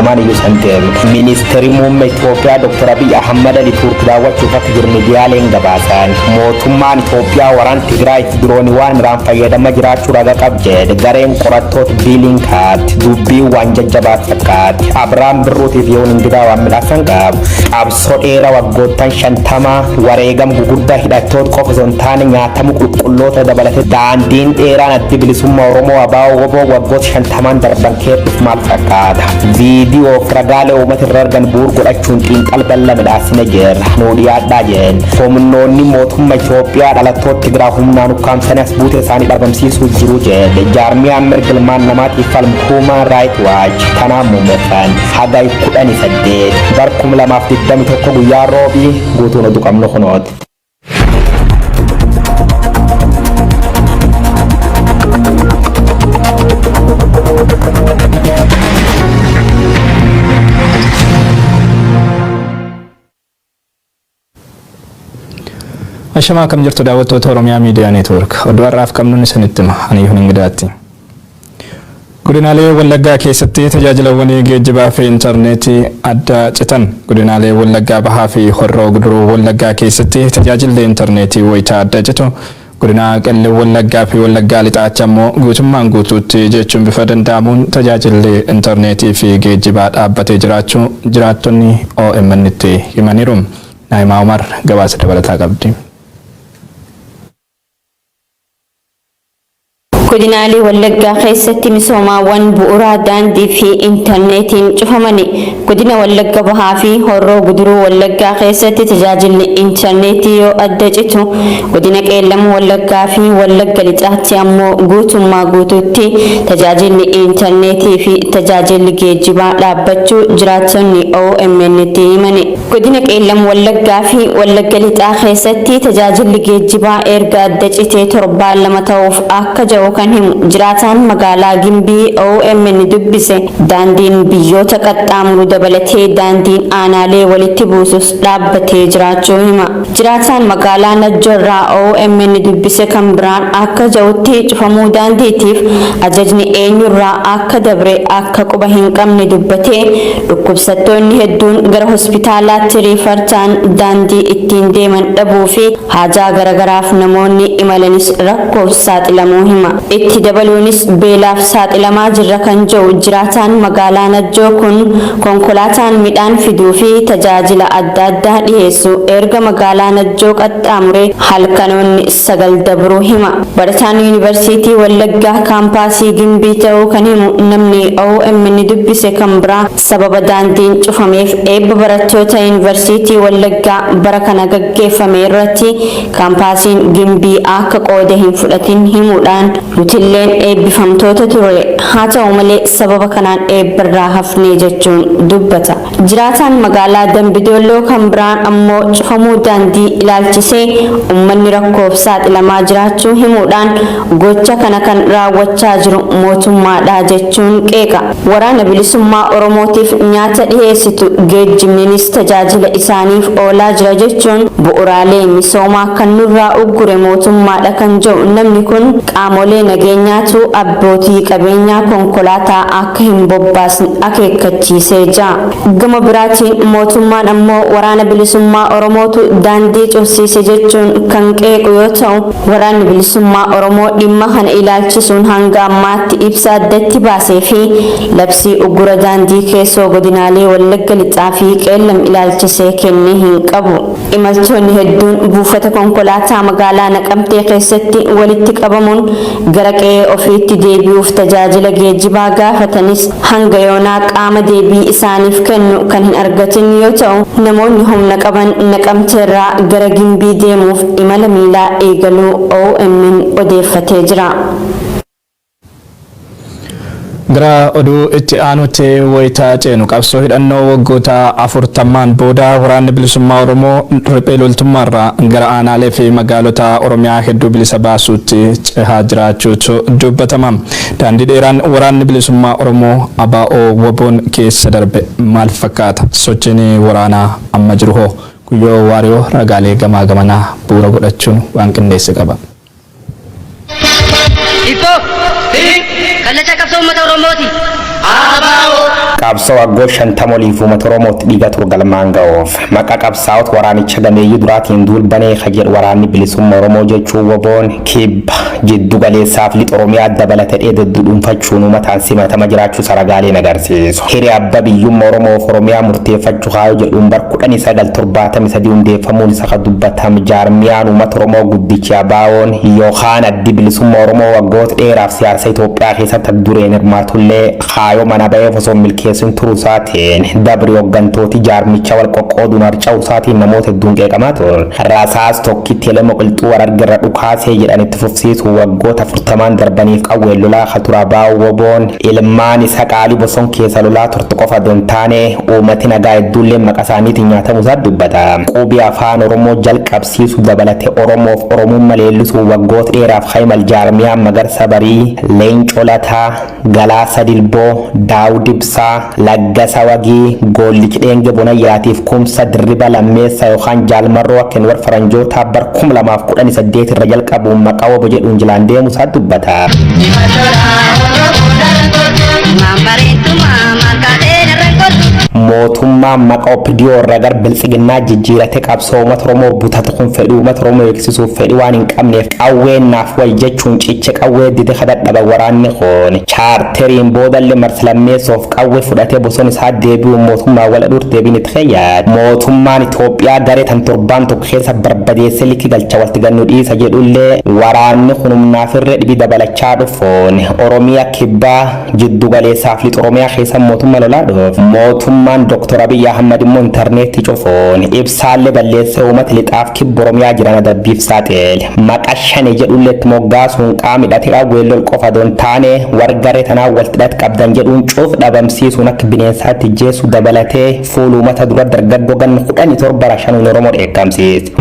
mootummaan iyyuu san ta'e ministeerri muummee Itoophiyaa Dr. Abiy Ahmad Ali Turk daawwachuuf akka jiru miidiyaaleen gabaasan mootummaan Itoophiyaa waraana Tigraay dirooniiwwan irraan fayyadamaa jiraachuu raga qaba jedhe gareen qorattoota biilinkaatti dubbii waan jajjabaat fakkaatti Abiraam Birruutiif yoon ingidaa waan midhaasan qabu qabsoo dheeraa waggoottan 50 wareegama gugurdaa hidhattoota qofa osoo hin taane nyaatamu qulqulloota dabalatee daandiin dheeraan adda bilisummaa Oromoo ABO woboo waggoota 50 darban keessatti maal fakkaata viidiyoo fi ragaalee uummata irra argan bu'uura godhachuun xiinxala bal'aa midhaasina jirra nuu dhiyaadhaa jeen humnoonni mootummaa Itoophiyaa dhalattoota Tigraay humnaan ukkaamsanii as buutee isaanii dhabamsiisuu jiru jedhe jaarmiyaan mirga ilmaan namaatiif falmu Human Rights Watch kanaan muummeffan hagayya 18 bara 2021 guyyaa roobii guutuun oduu qabnu kunooti. Ashama kam jirtu daawwattoota Oromiyaa Miidiyaa Neetwoork oduu har'aaf qabnuun isinitti hima ani Yuun Ingidaatti. Godinaalee Wallaggaa keessatti tajaajilawwan geejjibaa fi intarneetii adda citan godinaalee Wallaggaa Bahaa fi Horroo Guduruu Wallaggaa keessatti tajaajilli intarneetii wayitaa adda citu godina Qellem Wallaggaa fi Wallaggaa Lixaatti ammoo guutummaan guutuutti jechuun bifa danda'amuun tajaajilli intarneetii fi geejjibaa dhaabbatee jiraachuu jiraattonni OMN itti himaniiru. Naayimaa Umar gabaasa dabalataa qabdi. Godinaalee Wallaggaa keessatti misoomaawwan bu'uuraa daandii fi intarneetiin cufamani. Godina Wallagga Bahaa fi Horroo Guduruu Wallaggaa keessatti tajaajilli intarneetii yoo adda citu, godina Qeellam Wallaggaa fi Wallagga Lixaatti ammoo guutummaa guutuutti tajaajilli intarneetii fi tajaajilli geejjibaa dhaabbachuu jiraattonni OMN itti himani. Godina Qeellam Wallaggaa fi Wallagga Lixaa keessatti tajaajilli geejjibaa erga adda citee torbaan lama ta'uuf akka jiru kan himu jiraataan magaalaa Gimbii OMN dubbise daandiin biyyoota qaxxaamuru dabalatee daandiin aanaalee walitti buusus dhaabbatee jiraachuu hima. Jiraataan magaalaa Najjoorraa OMN dubbise kan biraan akka jirutti cufamuu daandiitiif ajajni eenyurraa akka dabre akka quba hin qabne dubbatee dhukkubsattoonni hedduun gara hospitaalaatti riifartaan daandii ittiin deeman dhabuu fi haajaa garagaraaf namoonni imalanis rakkoof saaxilamuu hima. Itti dabaluunis beelaaf saaxilamaa jirra kan jiru jiraataan magaalaa Najjoo kun konkolaataan midhaan fiduu fi tajaajila adda addaa dhiyeessu erga magaalaa Najjoo qaxxaamuree halkanoonni 9 dabruu hima. Barataan yuunivarsiitii Wallaggaa kaampaasii Gimbii ta'uu kan himu namni OMN dubbise kan biraa sababa daandiin cufameef eebba barattoota yuunivarsiitii Wallaggaa bara kana gaggeeffame irratti kaampaasiin Gimbii akka qooda hin fudhatin himuudhaan nutilleen eebbifamtoota ture haa ta'u malee sababa kanaan eebbarraa hafnee jechuun dubbata. Jiraataan magaalaa Dambidolloo kan biraan ammoo cufamuu daandii ilaalchisee uummanni rakkoof saaxilamaa jiraachuu himuudhaan gocha kana kan raawwachaa jiru mootummaadha jechuun qeeqa. Waraana bilisummaa Oromootiif nyaata dhiyeessitu geejjibnis tajaajila isaaniif oolaa jira jechuun bu'uuraalee misoomaa kan nurraa uggure mootummaadha kan jedhu namni kun qaamolee nageenyaatu abbootii qabeenyaa konkolaataa akka hin bobbaasne akeekkachiisee jira. Gama biraatiin mootummaan ammoo waraana bilisummaa Oromootu daandii cufsiise jechuun kan qeequ yoo ta'u waraanni bilisummaa Oromoo dhimma kana ilaalchisuun hanga ammaatti ibsa addatti baasee fi labsii uggura daandii keessoo godinaalee Wallagga Lixaa fi Qeellam ilaalchisee kennee hin qabu. Imaltoonni hedduun buufata konkolaataa magaalaa Naqamtee keessatti walitti qabamuun gara qe'ee ofiitti deebi'uuf tajaajila geejjibaa gaafatanis hanga yoonaa qaama deebii isaaniif kennu kan hin argatin yoo ta'u namoonni humna qaban Naqamteerraa gara Gimbii deemuuf imala miilaa eegaluu OMN odeeffatee jira. Gara oduu itti aanutti wayitaa ceenu qabsoo hidhannoo waggoota 40 booda waraanni bilisummaa Oromoo riphee loltummaarraa gara aanaalee fi magaalota Oromiyaa hedduu bilisa baasuutti cehaa jiraachuutu dubbatama. Daandii dheeraan waraanni bilisummaa Oromoo ABO WBOn keessa darbe maal fakkaata? Sochiin waraanaa amma jiru hoo? Guyyoo Waariyoo ragaalee gamaa gamanaa bu'uura godhachuun waan qindeesse qaba. Kallacha qabsoo uummata Oromooti. qabsoo waggaa 50 uummata Oromootti dhiiga ture galmaan ga'uuf maqaa qabsaa'ota waraanicha gameeyyii duraatiin duulbanee kajedh waraanni bilisummaa Oromoo jechuun woboon kibba jiddu galeessaaf lixa Oromiyaa dabalatee dheeddu dhuunfachuun uummataan simatama jiraachuu saragaaleen agarsiisu. Hiree abbaa biyyummaa Oromoof Oromiyaa murteeffachuu haayoo jedhuun bar 1973 hundeeffamuun isa dubbatame jaarmiyaan uummata Oromoo guddichi ABO'n yookaan addi bilisummaa Oromoo waggoota dheeraaf siyaasa Itoophiyaa keessatti dureen hirmaatullee haayoo mana ba'eef osoo milkeessuun turuu isaatiin dabri hooggantooti jaarmicha wal qoqqooduun harca'uu isaatiin namoota hedduun qeeqamaa turan. Rasaas tokkitti elema qilxuu warargarra dhukaasee jedhanitti fufsiisu waggoota 40 darbaniif qawween lolaa katura ABO woboon ilmaan isa qaalii bosona keessa lolaa turte qofa don taane uummati nagaa hedduullee maqaa isaaniitiin nyaatamu isaa dubbata. Qubii afaan Oromoo jalqabsiisu dabalatee Oromoof Oromummaa leellisuu waggoota dheeraaf Khaymal jaarmiyaan Magarsa Barii, Leencoo Lataa, Galaasa Dilboo, Daawud Ibsaa, Laggasa Wagii, Goollichi Dheenge Bonayyaatiif Kumsa Dirriba Lammeessa yookaan Jaalmarroo akka warra Faranjoota bar 2018 irra jalqabuun maqaa wobo jedhuun jilaan deemu isaa dubbata. mootummaan maqaa OPDO irraa biltsiginnaa jijjiirate qabsoo uummata Oromoo butatu kun fedhii uummata Oromoo eegsisuuf fedhii waan hin qabneef qawween naaf wal jechuun cicha qawwee dide kadhadhaba waraanni kun chaarteriin boodallee marslammeessoof qawwee fudhatee bosona isaa deebi'uun mootummaa wal dhuur deebiin itti fayyad. Mootummaan Itoophiyaa garee tan torbaan tokko keessa barbadeessee likki galcha walitti gannu dhiisa jedhullee waraanni kun humnaaf irree dhibii dabalachaa dhufuun Oromiyaa kibbaa jiddu galeessaaf lixa Oromiyaa keessa mootummaa lolaa dhuuf mootummaan Dr. Abiy Ahmed immoo intarneetii cufuun ibsaallee balleessee uummata lixaaf kibba Oromiyaa jiran adabbiif saaxil maqaa shanii jedhulleetti moggaasuun qaama hidhatee qawwee lol qofa don taane wargaree tanaa walitti hidhate qabdan jedhuun cuuf dhabamsiisuun akka bineensaatti jeessu dabalatee fuula uummata dura dargaggoo ganna 17 rashanuun Oromoo dheekkamsiise.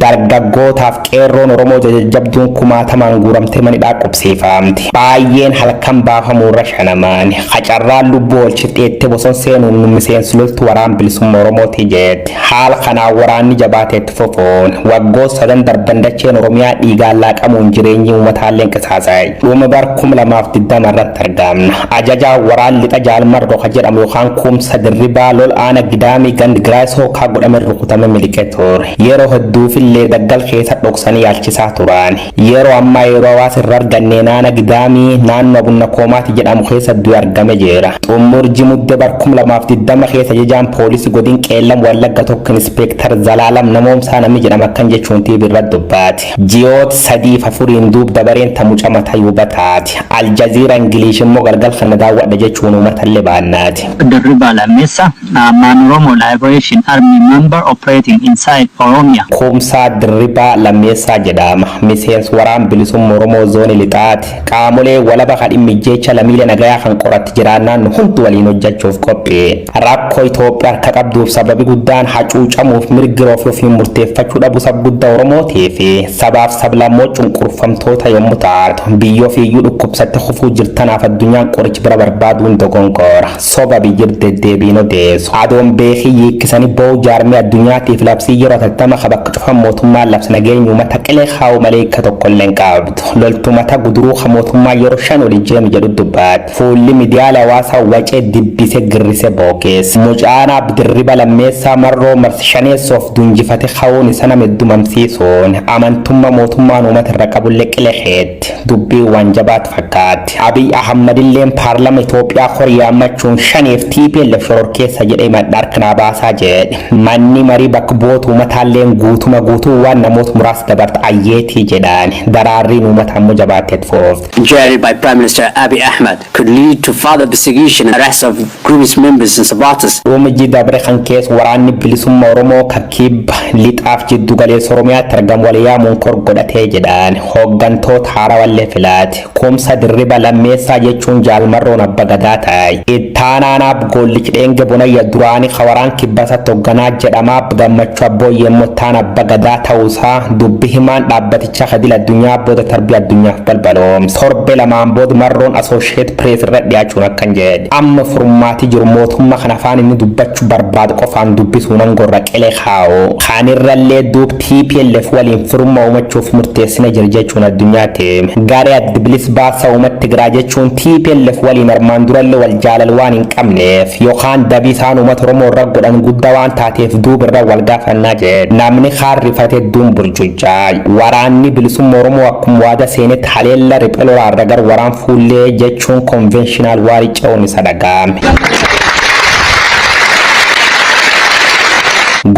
Dargaggootaaf qeerroon Oromoo jajjabduun kumaatamaan guuramtee manidhaa qubsiifamti. Baay'een halkan baafamuu rashanamaan qacarraan lubbuu olchiteetti bosona seenuun miseensi loltu waraan bilisummaa Oromooti jeetti. Haala kanaan waraanni jabaateetti fufuun waggoota 3 darban dacheen Oromiyaa dhiigaan laaqamuun jireenyi uummataallee qisaasa'e. Dhuma bar 2020 irratti argamna. Ajajaa waraan lixa Jaalmarroo ka jedhamu yookaan Kumsa Dirribaa lol aana Gidaamii gandi Giraayisoo kaa godhame rukutame miliqee ture. Yeroo hedduufillee daggal keessa dhoksanii yaalchisaa turan. Yeroo ammaa yeroo hawaasa irra argannee naana Gidaamii naannoo Bunna Koomaati jedhamu keessa du'e argame jira. Xumurji mudde bar 2020 keessa jajaan poolisii godina Qeellam Wallagga tokko Inspektar Zalaalam Namoomsaa namni jedhama akkan jechuun tiibirra dubbaati. Ji'oota 3-4 duub dabareen tamuca mataa yubataati. Aljaziira Ingiliish immoo galgal kana daawwadha jechuun uummatallee baannaati. Dirriba Lammeessa Man Oromo Liberation Army member operating inside Oromia. Kumsa Dirriba Lammeessa jedhama. Miseensi waraan bilisummaa Oromoo zoonii lixaati. Qaamolee walaba kadhimmi jecha lammiilee nagayaa kan qoratti jiraannaan hundi waliin hojjechuuf qophii. Rakkoo Itoophiyaa harka qabduuf sababi guddaan hacuucamuuf mirga ofii murteeffachuu dhabu sab guddaa Oromootii fi sabaaf sablammoo cunqurfamtoota yommuu taatu biyya ofiiyyuu dhukkubsatte hufuu jirtanaaf addunyaan qoricha bira barbaaduun dogongoora. Soba biyyir deddeebiin odeessu. Adoon beekii hiikkisanii boo'u jaarmee addunyaatiif labsii yeroo 80 bakka cufan mootummaan labsa nageenya uummata qilee haa'u malee akka tokkollee hin qabdu. Loltumata guduruu mootummaa yeroo 5 olii jeemu jedhu dubbaati. Fuulli miidiyaalee hawaasaa wacee dibbise girrise bookees. Mucaanaa Dirriba Lammeessaa marroo marsi shaneessoof dunjifate haa'uun isa nama heddumamsiisuun amantummaa mootummaan uummata irra qabullee qileeheetti. Dubbii waan jabaatu fakkaatti. Abiy Ahmed illeen paarlama Itoophiyaa horiyaammachuun shaneef TPLF shoror keessa jedhee maddaar kanaa baasaa jedhe. Manni marii bakka bu'oota uummataalleen guutuma guutuu waan namoota muraasa dabarte ayyeetii jedhaan daraarriin uummata ammoo jabaateet foofte. Generated by Prime Minister Abiy Ahmed could lead to further persecution and arrest of groups members and supporters. Uumiji dabre kan keessa waraanni bilisummaa Oromoo kakkibba lixaaf jiddu galeessa Oromiyaatti argamu waliyaamuun kor godhatee jedhaan hooggantoota haarawallee filaati. Kumsa Dirriba Lammeessaa jechuun Jaalmarroon abba gadaa ta'e. Ittaanaanaaf Goollichi Dheenge Bonayya duraanii waraan kibbasatti hoogganaa jedhamaaf gammachuu abbooyyee mottaan abba gadaa ta'uusaa dubbi himaan dhaabbaticha kadil addunyaa booda tarbii addunyaaf balbaloom torbe lamaan booda marroon Associate Press irra dhiyaachuun akkan jedhe amma furmaati jiru mootummaa kan afaan inni dubbachuu barbaadu qofaan dubbisuun angorra qilee kaa'u kaanirrallee duub TPLF waliin firummaa uumachuuf murteessina jira jechuun addunyaatti garee adda bilisa baasaa uummata Tigraay jechuun TPLF waliin armaan durallee wal jaalal waan hin qabneef yookaan dabii isaan uummata Oromoo irra godhan guddaa waan taateef duub irra wal gaafannaa jedhe namni kaarrifatee duun burjujaa waraanni bilisummaa Oromoo akkuma waada seenetti haleella riphee lolaarra gar waraan fuullee jechuun konvenshinal waarii ce'uun isa dhaga'ame.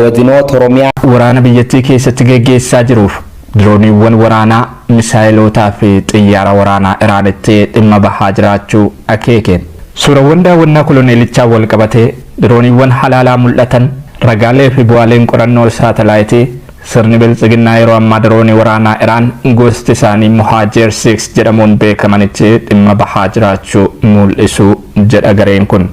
Godinoota Oromiyaa waraana biyyattii keessatti geggeessaa jiruuf dirooniiwwan waraanaa misaayilotaa fi xiyyaara waraanaa Iraanitti dhimma bahaa jiraachuu akeekeen. Suurawwan daawwannaa koloneelichaa wal qabatee dirooniiwwan halaalaa mul'atan ragaalee fi bu'aaleen qorannoo saatalaayitii sirni biltsiginnaa yeroo ammaa diroonii waraanaa Iraan gosti isaanii Muhaajer 6 jedhamuun beekamanitti dhimma bahaa jiraachuu mul'isu jedha gareen kun.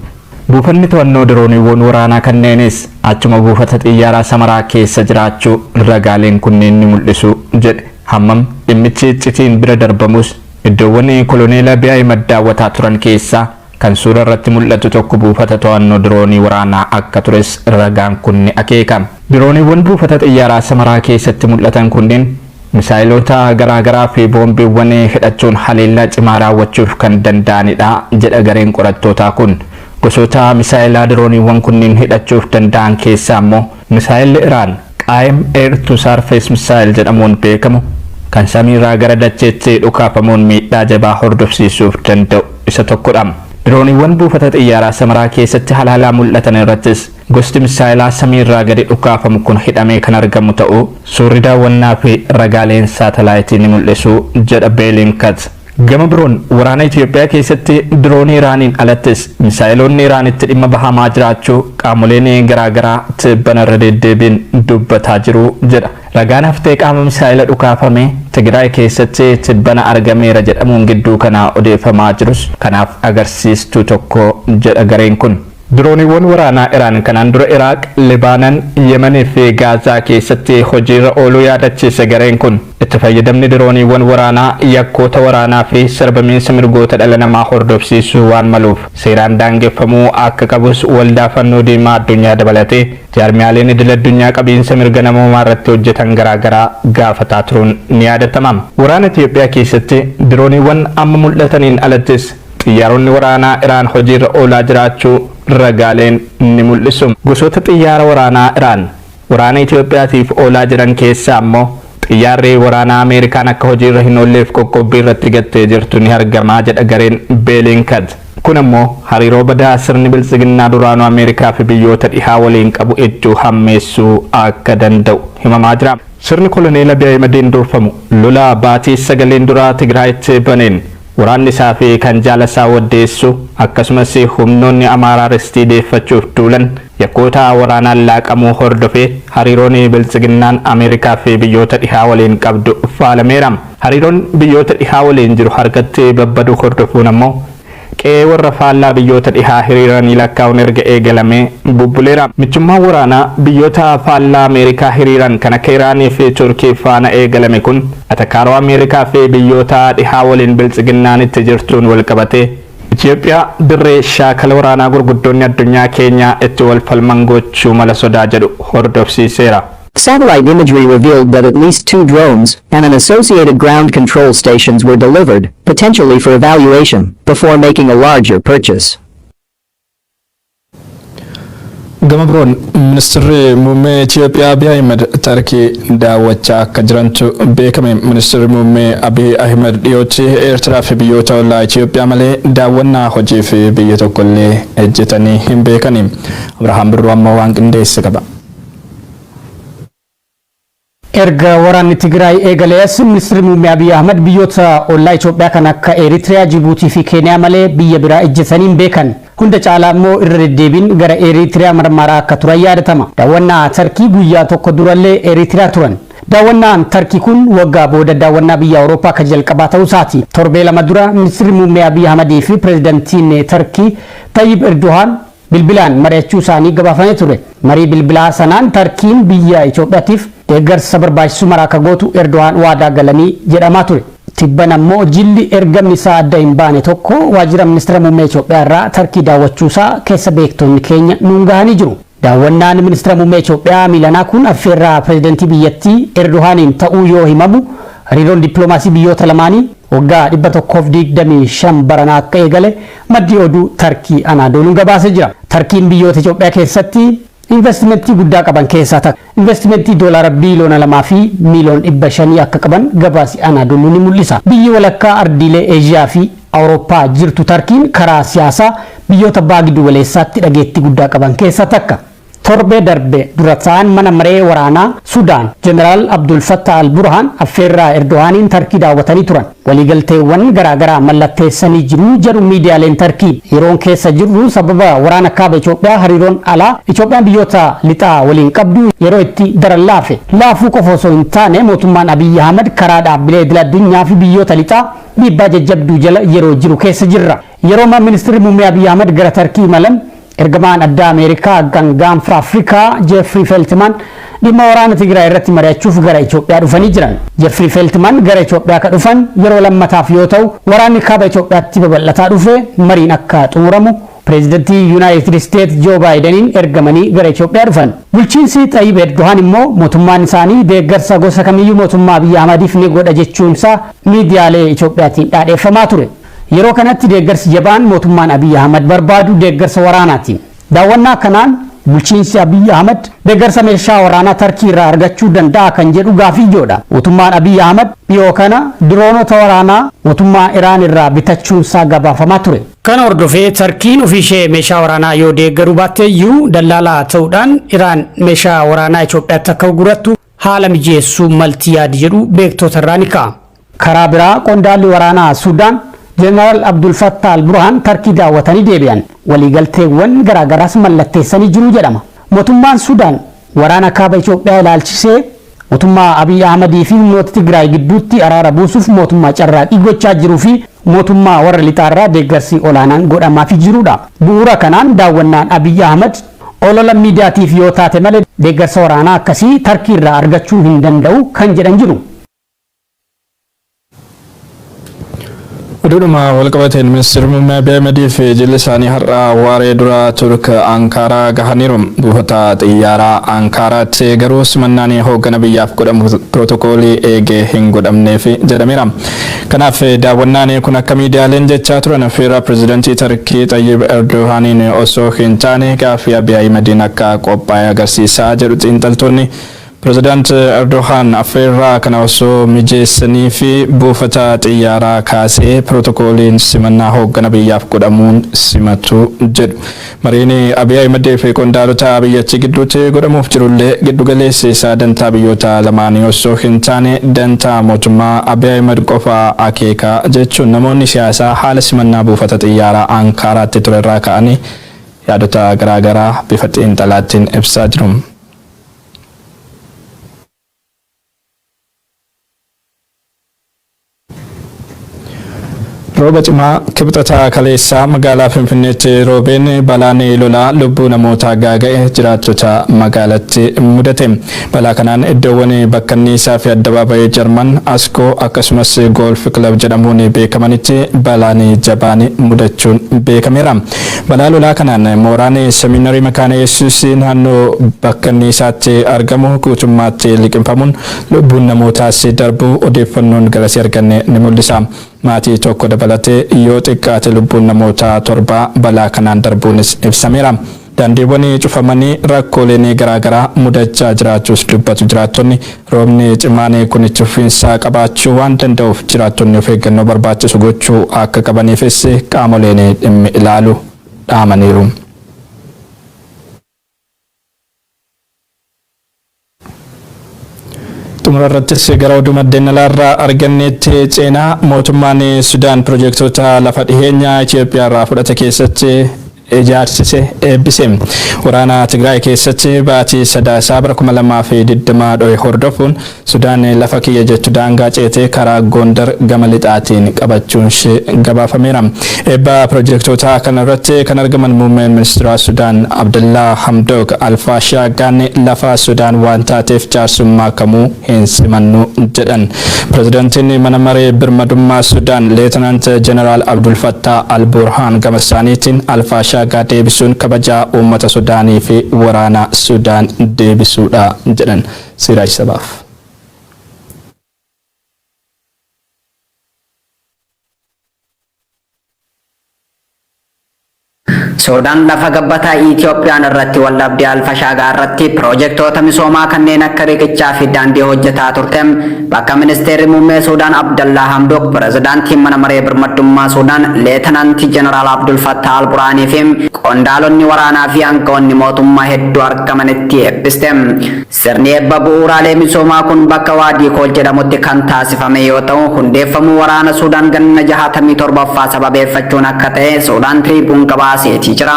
Buufanni to'annoo dirooniiwwan waraanaa kanneenis achuma buufata xiyyaaraa Samaraa keessa jiraachuu ragaaleen kunneen ni mul'isu jedhe. Hammam dhimmichi iccitiin bira darbamus iddoowwan koloneela Abiy Ahmed daawwataa turan keessaa kan suura irratti mul'atu tokko buufata to'annoo diroonii waraanaa akka tures ragaan kun ni akeekama. Dirooniiwwan buufata xiyyaaraa Samaraa keessatti mul'atan kunneen misaayilota garaagaraa fi boombiiwwan hidhachuun haleellaa cimaa raawwachuuf kan danda'anidha jedha gareen qorattootaa kun. Gosoota misaayilaa dirooniiwwan kunneen hidhachuuf danda'an keessaa immoo misaayilli Iraan Qaem Air to Surface Missile jedhamuun beekamu kan samiirraa gara dacheetti dhukaafamuun miidhaa jabaa hordofsiisuuf danda'u isa tokkodha. Dirooniiwwan buufata xiyyaaraa Samaraa keessatti halaalaa mul'atan irrattis gosti misaayilaa samiirraa gadi dhukaafamu kun hidhamee kan argamu ta'uu suurri daawwannaa fi ragaaleen saatalaayitii ni mul'isu jedha Beelinkat. Gama biroon waraana Itoophiyaa keessatti diroonii Iraaniin alattis misaayiloonni Iraanitti dhimma bahamaa jiraachuu qaamoleen garaagaraa tibbana irra deddeebiin dubbataa jiru jedha. Ragaan haftee qaama misaayila dhukaafame Tigraay keessatti tibbana argameera jedhamuun gidduu kanaa odeeffamaa jirus kanaaf agarsiistuu tokko jedha gareen kun. Dirooniiwwan waraanaa Iraan kanaan dura Iraaq, Libaanan, Yemenii fi Gaazaa keessatti hojiirra ooluu yaadachiise gareen kun itti fayyadamni dirooniiwwan waraanaa yakkoota waraanaa fi sarbamiinsa mirgoota dhala namaa hordofsiisuu waan maluuf seeraan daangeffamuu akka qabus waldaa fannoo diimaa addunyaa dabalatee jaarmiyaaleen idil addunyaa qabiinsa mirga namoomaa irratti hojjetan garaagaraa gaafataa turuun ni yaadatama. Waraana Itoophiyaa keessatti dirooniiwwan amma mul'ataniin alattis xiyyaaronni waraanaa Iraan hojiirra oolaa jiraachuu ragaaleen ni mul'isu. Gosoota xiyyaara waraanaa Iraan waraana Itoophiyaatiif oolaa jiran keessaa immoo xiyyaarri waraanaa Ameerikaan akka hojiirra hin oolleef qoqqobbii irratti gattee jirtu ni argamaa jedha gareen Beelinkat. Kun immoo hariiroo badaa sirni biltsiginnaa duraanuu Ameerikaa fi biyyoota dhihaa waliin qabu hedduu hammeessuu akka danda'u himamaa jira. Sirni koloneel Abiy Ahmediin durfamu lola baatii 9 duraa Tigraayitti baneen waraanni isaa fi kan jaalasaa waddeessu akkasumas humnoonni Amaaraa ristii deeffachuuf duulan yakkoota waraanaan laaqamuu hordofee hariiroon biltsiginnaan Ameerikaa fi biyyoota dhihaa waliin qabdu faalameera. Hariiroon biyyoota dhihaa waliin jiru harkatti babbaduu hordofuun ammoo qe'ee warra faallaa biyyoota dhihaa hiriiranii lakkaa'uun erga eegalamee bubbuleera. Michummaan waraanaa biyyoota faallaa Ameerikaa hiriiran kan akka Iraanii fi Turkii faana eegalame kun atakaaroo Ameerikaa fi biyyoota dhihaa waliin biltsiginnaan itti jirtuun wal qabatee Itoophiyaa dirree shaakala waraanaa gurguddoonni addunyaa keenyaa itti wal falman gochuu mala sodaa jedhu hordofsiiseera. Satellite imagery revealed that at least 2 drones and an associated ground control stations were delivered, potentially for evaluation, before making a larger purchase. Gama biroon ministeerri muummee Itoophiyaa Abiy Ahmed Tarkii daawwachaa akka jirantu beekame. Ministeerri muummee Abiy Ahmed dhiyootti Eertiraa fi biyyoota ollaa Itoophiyaa malee daawwannaa hojii fi biyya tokkollee ejjetanii hin beekani. Abrahaam Birruu amma waan qindeesse qaba. Erga waraanni Tigraay eegalees ministeerri muummee Abiy Ahmed biyyoota ollaa Itoophiyaa kan akka Eritiriyaa, Jibuutii fi Keeniyaa malee biyya biraa ejjetanii hin beekan. Hunda caalaa immoo irra deddeebiin gara Eritiriyaa marmaraa akka turan yaadatama. Daawwannaa Tarkii guyyaa tokko durallee Eritiriyaa turan. Daawwannaan Tarkii kun waggaa booda daawwannaa biyya Awurooppaa kan jalqabaa ta'uu isaati. Torbee lama dura ministeerri muummee Abiy Ahmed fi pireezidantiin Tarkii Tayyip Erdogan bilbilaan mari'achuu isaanii gabaafamee ture. Marii bilbilaa sanaan Tarkiin biyya Itoophiyaatiif deeggarsa barbaachisu maraa akka gootu Erdogan waadaa galanii jedhamaa ture. Tibban ammoo jilli ergamni isaa adda hin baane tokko waajjira ministeera muummee Itoophiyaa irraa Tarkii daawwachuusaa keessa beektonni keenya nuun gahanii jiru. Daawwannaan ministeera muummee Itoophiyaa miilanaa kun affeerraa pirezidantii biyyattii Erdoganiin ta'uu yoo himamu hariiroon dippiloomaasii biyyoota lamaanii waggaa 125 baranaa akka eegale maddi oduu Tarkii Anaadooluun gabaasee jira. Tarkiin biyyoota Itoophiyaa keessatti investimentii guddaa qaban keessaa takka. Investimentii doolaara biiliyoona 2 fi miiliyoona 500 akka qaban gabaasi Anaadooluu ni mul'isa. Biyyi walakkaa ardiilee Eeshiyaa fi Awurooppaa jirtu Tarkiin karaa siyaasaa biyyoota baagiduu waleessaatti dhageettii guddaa qaban keessaa takka. Torbe darbe durataan mana maree waraanaa Sudaan Jeneraal Abdul Fattah al-Burhan affeerraa Erdoganiin Tarkii daawwatanii turan. Waliigalteewwan garaagaraa mallatteessanii jiru jedhu miidiyaaleen Tarkii. Yeroon keessa jirru sababa waraana kaaba Itoophiyaa hariiroon alaa Itoophiyaan biyyoota lixaa waliin qabdu yeroo itti daran laafe. Laafuu qofa osoo hin taane mootummaan Abiyyi Ahmad karaa dhaabbilee idil addunyaa fi biyyoota lixaa dhiibbaa jajjabduu jala yeroo jiru keessa jirra. Yeroo ministeerri muummee Abiyyi Ahmad gara Tarkii malan ergamaan addaa Ameerikaa gaanfa Afrikaa Jeffrey Feltman dhimma waraana Tigraay irratti mari'achuuf gara Itoophiyaa dhufanii jiran. Jeffrey Feltman gara Itoophiyaa ka dhufan yeroo lammataaf yoo ta'u waraanni kaaba Itoophiyaatti babal'ataa dhufe mariin akka xumuramu pireezidantii Yuunaayitid Isteetsi Joo Baayideniin ergamanii gara Itoophiyaa dhufan. Bulchiinsi Xayyib Erdogan immoo mootummaan isaanii deeggarsa gosa kamiyyuu mootummaa Abiyyi Ahmadiif ni godha jechuunsaa miidiyaalee Itoophiyaatiin dhaadheeffamaa ture. Yeroo kanatti deeggarsi jabaan mootummaan Abiyyi Ahmad barbaadu deeggarsa waraanaati. Daawwannaa kanaan bulchiinsi Abiyyi Ahmad deeggarsa meeshaa waraanaa Tarkii irraa argachuu danda'a kan jedhu gaafii ijoodha. Mootummaan Abiyyi Ahmad dhiyoo kana diroonota waraanaa mootummaa Iraan irraa bitachuunsaa gabaafamaa ture. Kana hordofee Tarkiin ofiishee meeshaa waraanaa yoo deeggaruu baatte iyyuu dallaalaa ta'uudhaan Iraan meeshaa waraanaa Itoophiyaatti akka gurgurattu haala mijeessuu malti yaadi jedhu beektota irraa ni ka'a. Karaa biraa qondaalli waraanaa Sudaan Jeneraal Abdul Fattah al-Burhan Tarkii daawwatanii deebi'an. Waliigalteewwan garaagaraas mallatteessanii jiru jedhama. Mootummaan Sudaan waraana kaaba Itoophiyaa ilaalchisee mootummaa Abiyyi Ahmadii fi humnoota Tigraay gidduutti araara buusuuf mootummaa carraaqii gochaa jiruu fi mootummaa warra lixaarraa deeggarsi olaanaan godhamaafii jirudha. Bu'uura kanaan daawwannaan Abiyyi Ahmad olola miidiyaatiif yoo taate malee deeggarsa waraanaa akkasii Tarkii irraa argachuu hin danda'u kan jedhan jiru. Uduma walqabateen ministeerri muummee Abiy Ahmedii fi jilli isaanii har'a waaree dura Turk Ankaaraa gahaniiru. Buufata xiyyaaraa Ankaaraatti garuu simannaan hooggana biyyaaf godhamu pirootokoolii eegee hin godhamneef jedhameera. Kanaaf daawwannaan kun akka miidiyaaleen jechaa turan affeerraa pireezidantii Tarkii Xayyib Erdoganiin osoo hin taane gaaffii Abiy Ahmediin akka qophaa'e agarsiisaa jedhu xiinxaltoonni. President Erdogan affeerraa kana osoo mijeessanii fi buufata xiyyaaraa kaasee pirootokooliin simannaa hooggana biyyaaf godhamuun simatu jedhu. Mariin Abiy Ahmed fi qondaalota biyyattii gidduutti godhamuuf jirullee giddugaleessi isaa dantaa biyyoota lamaanii osoo hin taane dantaa mootummaa Abiy Ahmed qofa akeeka jechuun namoonni siyaasaa haala simannaa buufata xiyyaaraa Ankaaraatti ture irraa ka'anii yaadota garaagaraa bifa xiinxalaatiin ibsaa jiru. Rooba cimaa kibxataa kaleessaa magaalaa Finfinneetti roobeen balaan lolaa lubbuu namootaa gaaga'e jiraattota magaalatti mudate. Balaa kanaan iddoowwan bakkanniisaa fi addabaabayii Jarman Askoo akkasumas Golf Club jedhamuun beekamanitti balaan jabaan mudachuun beekameera. Balaa lolaa kanaan mooraan seminarii makaana Yesuus naannoo bakkanniisaatti argamu guutummaatti liqimfamuun lubbuun namootaas darbuu odeeffannoon garasii arganne ni mul'isa. Maatii tokko dabalatee yoo xiqqaate lubbuun namoota 7 balaa kanaan darbuunis ibsameera. Daandiiwwan cufamanii rakkooleen garaagaraa mudachaa jiraachuus dubbatu jiraattonni. Roobni cimaan kun itti fufiinsa qabaachuu waan danda'uuf jiraattonni of eeggannoo barbaachisu gochuu akka qabaniifis qaamoleen dhimmi ilaalu dhaamaniiru. Xumurarrattis gara oduu maddeen alaarraa arganneetti ceenaa mootummaan Sudaan piroojektota lafa dhiheenyaa Itoophiyaa irraa fudhate keessatti ijaarsise eebbise. Waraana Tigraay keessatti baatii sadaasaa bara 2020 dhohe hordofuun Sudaan lafa kiyya jettu daangaa ceetee karaa Gondar gama lixaatiin qabachuun gabaafameera. Eebba piroojektootaa kana irratti kan argaman muummeen ministeera Sudaan Abdallaa Hamdok Alfaashaagaan lafa Sudaan waan taateef jaarsummaa kamuu hin simannu jedhan. Pirezidaantiin mana maree birmadummaa Sudaan Leetenant Jeneraal Abdul Fattah Al-Burhaan gama isaaniitiin Alfaashaagaa deebisuun kabajaa uummata Sudaanii fi waraana Sudaan deebisuudha jedhan. Siraaj Sabaaf. Suudaan lafa gabbataa Itoophiyaan irratti waldhabdee Alfashaagaa irratti piroojektota misoomaa kanneen akka riqichaa fi daandii hojjetaa turte bakka ministeerri muummee Suudaan Abdallaa Hamdok pirezidaantiin mana maree birmadummaa Suudaan Leetenanti Jeneraal Abdul Fattah Al-Burhaanii fi qondaalonni waraanaa fi aangawoonni mootummaa hedduu argamanitti eebbiste. Sirni eebba bu'uuraalee misoomaa kun bakka Waadii Kool jedhamutti kan taasifame yoo ta'u hundeeffamuu waraana Suudaan ganna 67ffaa sababeeffachuun akka ta'e Suudaan Tiriibuun gabaaseeti jira.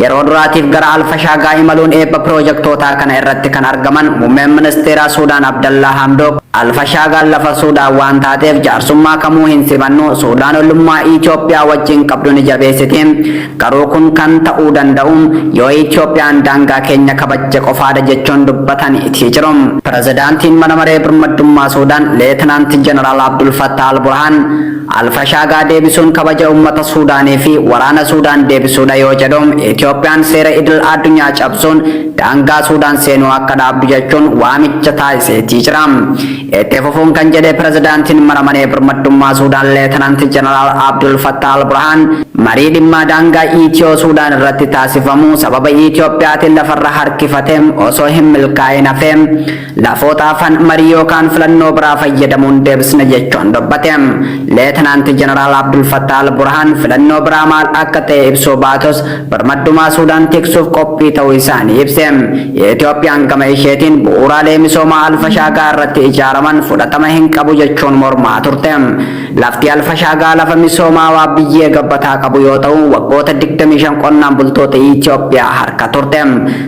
Yeroo duraatiif gara Alfashaagaa imaluun eebba piroojektootaa kana irratti kan argaman muummeen ministeera Suudaan Abdallaa Hamdok Alfashaagaan lafa Suudaan waan taateef jaarsummaa kamuu hin simannu Suudaan ollummaa Itoophiyaa wajjin qabdu ni jabeessiti. Garuu kun kan ta'uu danda'u yoo Itoophiyaan daangaa keenya kabajje qofaadha jechuun dubbataniiti jiru. Pirezidaantiin mana maree birmadummaa Suudaan Leetenanti Jeneraal Abdul Fattah Al-Burhaan Alfashaagaa deebisuun kabaja uummata Suudaanii fi waraana Suudaan deebisuudha yoo jedhu Itoophiyaan seera idil addunyaa cabsuun daangaa Suudaan seenuu akka dhaabdu jechuun waamicha taasiseeti jira. Itti fufuun kan jedhe pirezidaantiin mana maree birmadummaa Suudaan Leetenanti Jeneraal Abdul Fattah Al-Burhaan marii dhimma daangaa Itiyoo Suudaan irratti taasifamu sababa Itoophiyaatiin lafarra harkifate osoo hin milkaa'in hafe lafoota hafan marii yookaan filannoo biraa fayyadamuun deebisna jechuun dubbate. Leetenanti Jeneraal Abdul Fattah Al-Burhaan filannoo biraa maal akka ta'e ibsuu baatus birmadummaa Suudaan tiksuuf qophii ta'uu isaanii ibse. Itoophiyaan gama isheetiin bu'uuraalee misoomaa Alfashaagaa irratti ijaaraman fudhatama hin qabu jechuun mormaa turte. Lafti Alfashaagaa lafa misoomaa biyyee gabbataa qabu yoo ta'u waggoota 25 qonnaan bultoota Itoophiyaa harka turte.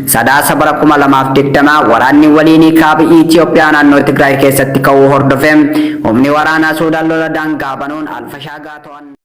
Sadaasa bara 2020 waraanni waliinii kaaba Itoophiyaa naannoo Tigraay keessatti ka'uu hordofe humni waraanaa Suudaan lola daangaa banuun Alfashaagaa to'an.